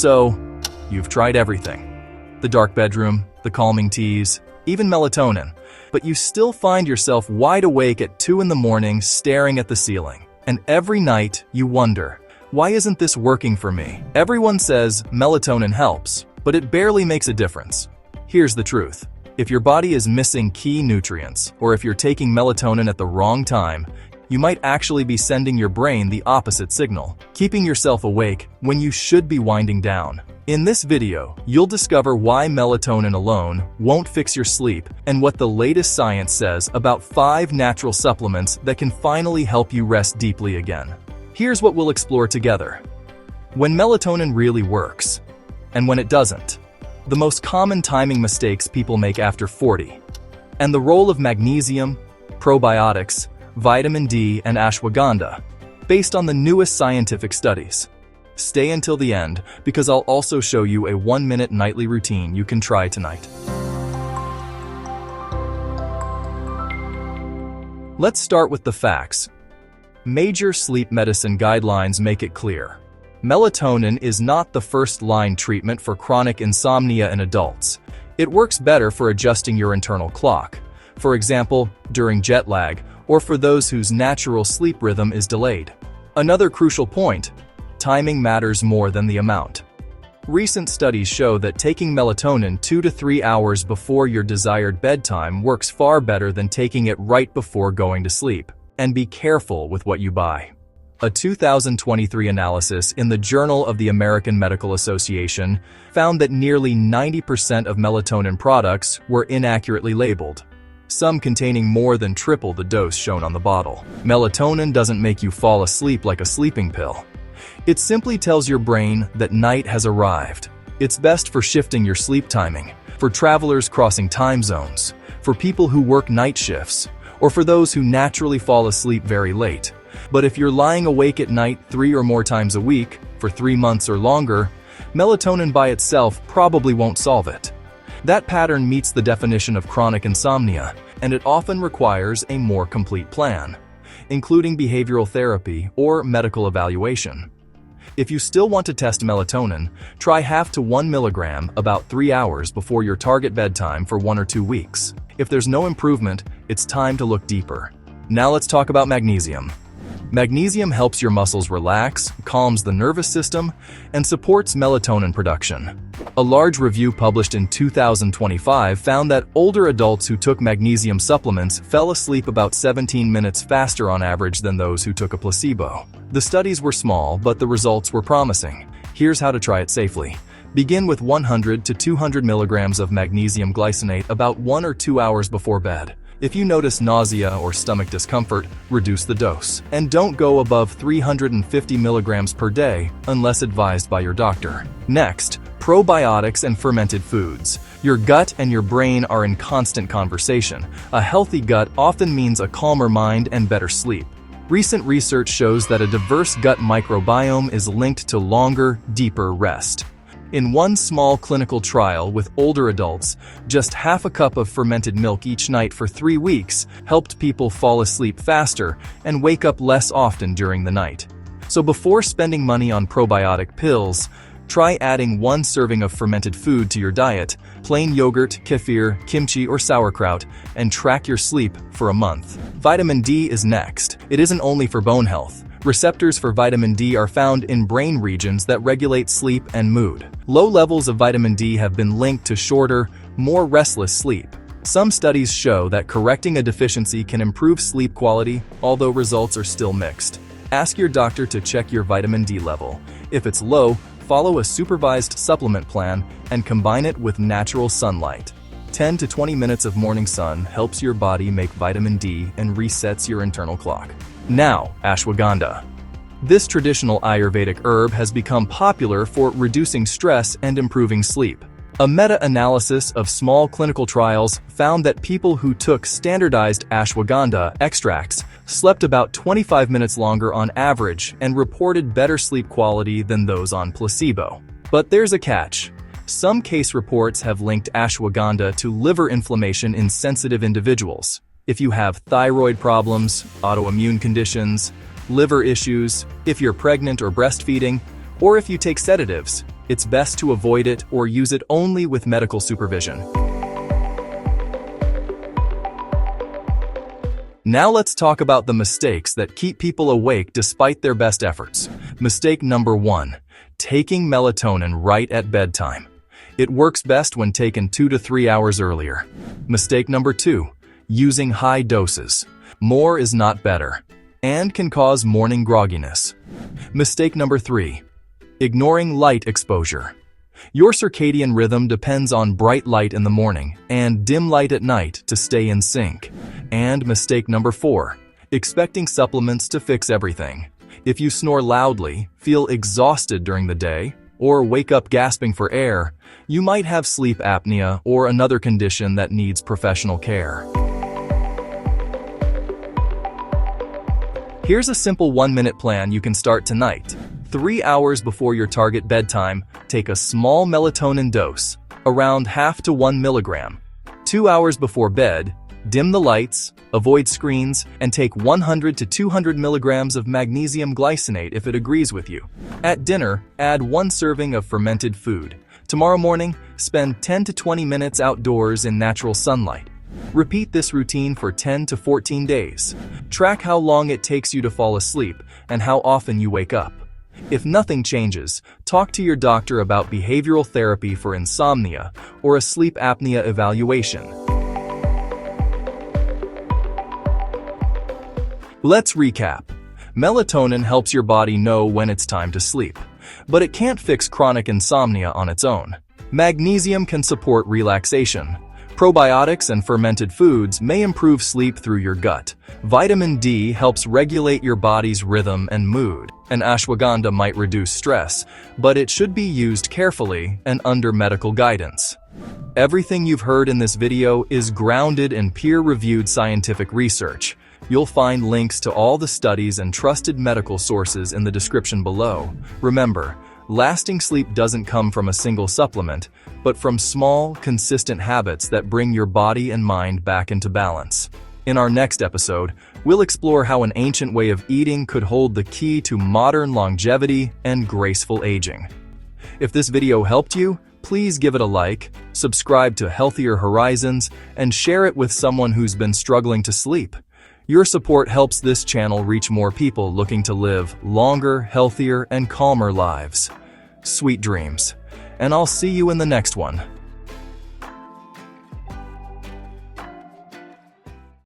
So, you've tried everything. The dark bedroom, the calming teas, even melatonin, but you still find yourself wide awake at 2 in the morning staring at the ceiling. And every night you wonder, why isn't this working for me? Everyone says melatonin helps, but it barely makes a difference. Here's the truth. If your body is missing key nutrients, or if you're taking melatonin at the wrong time, you might actually be sending your brain the opposite signal, keeping yourself awake when you should be winding down. In this video, you'll discover why melatonin alone won't fix your sleep and what the latest science says about 5 natural supplements that can finally help you rest deeply again. Here's what we'll explore together. When melatonin really works, and when it doesn't. The most common timing mistakes people make after 40, and the role of magnesium, probiotics, vitamin D, and ashwagandha, based on the newest scientific studies. Stay until the end, because I'll also show you a 1-minute nightly routine you can try tonight. Let's start with the facts. Major sleep medicine guidelines make it clear. Melatonin is not the first-line treatment for chronic insomnia in adults. It works better for adjusting your internal clock, for example, during jet lag, or for those whose natural sleep rhythm is delayed. Another crucial point: timing matters more than the amount. Recent studies show that taking melatonin 2 to 3 hours before your desired bedtime works far better than taking it right before going to sleep. And be careful with what you buy. A 2023 analysis in the Journal of the American Medical Association found that nearly 90% of melatonin products were inaccurately labeled, some containing more than triple the dose shown on the bottle. Melatonin doesn't make you fall asleep like a sleeping pill. It simply tells your brain that night has arrived. It's best for shifting your sleep timing, for travelers crossing time zones, for people who work night shifts, or for those who naturally fall asleep very late. But if you're lying awake at night 3 or more times a week, for 3 months or longer, melatonin by itself probably won't solve it. That pattern meets the definition of chronic insomnia, and it often requires a more complete plan, including behavioral therapy or medical evaluation. If you still want to test melatonin, try half to 1 milligram about 3 hours before your target bedtime for 1 or 2 weeks. If there's no improvement, it's time to look deeper. Now let's talk about magnesium. Magnesium helps your muscles relax, calms the nervous system, and supports melatonin production. A large review published in 2025 found that older adults who took magnesium supplements fell asleep about 17 minutes faster on average than those who took a placebo. The studies were small, but the results were promising. Here's how to try it safely. Begin with 100 to 200 milligrams of magnesium glycinate about 1 or 2 hours before bed. If you notice nausea or stomach discomfort, reduce the dose. And don't go above 350 milligrams per day unless advised by your doctor. Next, probiotics and fermented foods. Your gut and your brain are in constant conversation. A healthy gut often means a calmer mind and better sleep. Recent research shows that a diverse gut microbiome is linked to longer, deeper rest. In one small clinical trial with older adults, just half a cup of fermented milk each night for 3 weeks helped people fall asleep faster and wake up less often during the night. So before spending money on probiotic pills, try adding 1 serving of fermented food to your diet, plain yogurt, kefir, kimchi, or sauerkraut, and track your sleep for a month. Vitamin D is next. It isn't only for bone health. Receptors for vitamin D are found in brain regions that regulate sleep and mood. Low levels of vitamin D have been linked to shorter, more restless sleep. Some studies show that correcting a deficiency can improve sleep quality, although results are still mixed. Ask your doctor to check your vitamin D level. If it's low, follow a supervised supplement plan and combine it with natural sunlight. 10 to 20 minutes of morning sun helps your body make vitamin D and resets your internal clock. Now, ashwagandha. This traditional Ayurvedic herb has become popular for reducing stress and improving sleep. A meta-analysis of small clinical trials found that people who took standardized ashwagandha extracts slept about 25 minutes longer on average and reported better sleep quality than those on placebo. But there's a catch. Some case reports have linked ashwagandha to liver inflammation in sensitive individuals. If you have thyroid problems, autoimmune conditions, liver issues, if you're pregnant or breastfeeding, or if you take sedatives, It's best to avoid it or use it only with medical supervision. Now let's talk about the mistakes that keep people awake despite their best efforts. Mistake number 1. Taking melatonin right at bedtime. It works best when taken 2 to 3 hours earlier. Mistake number 2. Using high doses. More is not better, and can cause morning grogginess. Mistake number 3. Ignoring light exposure. Your circadian rhythm depends on bright light in the morning and dim light at night to stay in sync. And mistake number 4. Expecting supplements to fix everything. If you snore loudly, feel exhausted during the day, or wake up gasping for air, you might have sleep apnea or another condition that needs professional care. Here's a simple 1-minute plan you can start tonight. 3 hours before your target bedtime, take a small melatonin dose, around half to 1 milligram. 2 hours before bed, dim the lights, avoid screens, and take 100 to 200 milligrams of magnesium glycinate if it agrees with you. At dinner, add 1 serving of fermented food. Tomorrow morning, spend 10 to 20 minutes outdoors in natural sunlight. Repeat this routine for 10 to 14 days. Track how long it takes you to fall asleep and how often you wake up. If nothing changes, talk to your doctor about behavioral therapy for insomnia or a sleep apnea evaluation. Let's recap. Melatonin helps your body know when it's time to sleep, but it can't fix chronic insomnia on its own. Magnesium can support relaxation. Probiotics and fermented foods may improve sleep through your gut. Vitamin D helps regulate your body's rhythm and mood. And ashwagandha might reduce stress, but it should be used carefully and under medical guidance. Everything you've heard in this video is grounded in peer-reviewed scientific research. You'll find links to all the studies and trusted medical sources in the description below. Remember, lasting sleep doesn't come from a single supplement, but from small, consistent habits that bring your body and mind back into balance. In our next episode, we'll explore how an ancient way of eating could hold the key to modern longevity and graceful aging. If this video helped you, please give it a like, subscribe to Healthier Horizons, and share it with someone who's been struggling to sleep. Your support helps this channel reach more people looking to live longer, healthier, and calmer lives. Sweet dreams. And I'll see you in the next one.